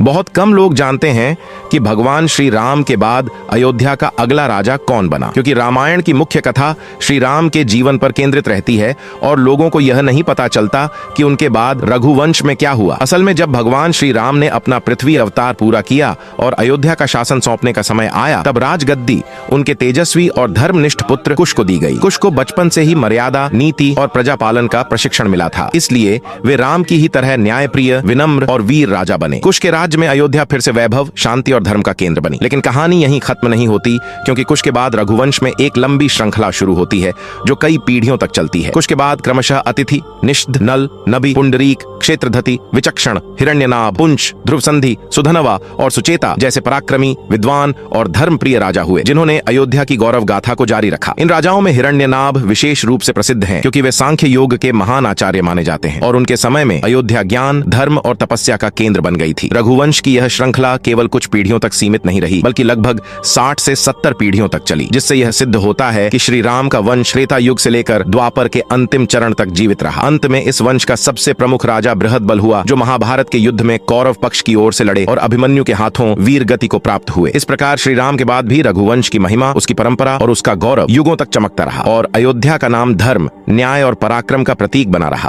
बहुत कम लोग जानते हैं कि भगवान श्री राम के बाद अयोध्या का अगला राजा कौन बना, क्योंकि रामायण की मुख्य कथा श्री राम के जीवन पर केंद्रित रहती है और लोगों को यह नहीं पता चलता कि उनके बाद रघुवंश में क्या हुआ। असल में जब भगवान श्री राम ने अपना पृथ्वी अवतार पूरा किया और अयोध्या का शासन सौंपने का समय आया, तब राजगद्दी उनके तेजस्वी और धर्मनिष्ठ पुत्र कुश को दी गई। कुश को बचपन से ही मर्यादा, नीति और प्रजापालन का प्रशिक्षण मिला था, इसलिए वे राम की ही तरह न्यायप्रिय, विनम्र और वीर राजा बने। कुश के राज्य में अयोध्या फिर से वैभव, शांति और धर्म का केंद्र बनी। लेकिन कहानी यहीं खत्म नहीं होती, क्योंकि कुश के बाद रघुवंश में एक लंबी श्रृंखला शुरू होती है जो कई पीढ़ियों तक चलती है। कुश के बाद क्रमशः अतिथि, निषद, नल, नबी, पुंडरीक, क्षेत्रधति, विचक्षण, हिरण्यनाभ, पुंछ, ध्रुवसंधि, सुधनवा और सुचेता जैसे पराक्रमी, विद्वान और धर्मप्रिय राजा हुए, जिन्होंने अयोध्या की गौरव गाथा को जारी रखा। इन राजाओं में हिरण्यनाभ विशेष रूप से प्रसिद्ध हैं, क्योंकि वे सांख्य योग के महान आचार्य माने जाते हैं और उनके समय में अयोध्या ज्ञान, धर्म और तपस्या का केंद्र बन गई थी। रघुवंश की यह श्रृंखला केवल कुछ पीढ़ियों तक सीमित नहीं रही, बल्कि लगभग 60 से 70 पीढ़ियों तक चली, जिससे यह सिद्ध होता है कि श्री राम का वंश त्रेता युग से लेकर द्वापर के अंतिम चरण तक जीवित रहा। अंत में इस वंश का सबसे प्रमुख राजा बृहदबल हुआ, जो महाभारत के युद्ध में कौरव पक्ष की ओर से लड़े और अभिमन्यु के हाथों वीर गति को प्राप्त हुए। इस प्रकार श्री राम के बाद भी रघुवंश की महिमा, उसकी परंपरा और उसका गौरव युगों तक चमकता रहा और अयोध्या का नाम धर्म, न्याय और पराक्रम का प्रतीक बना रहा।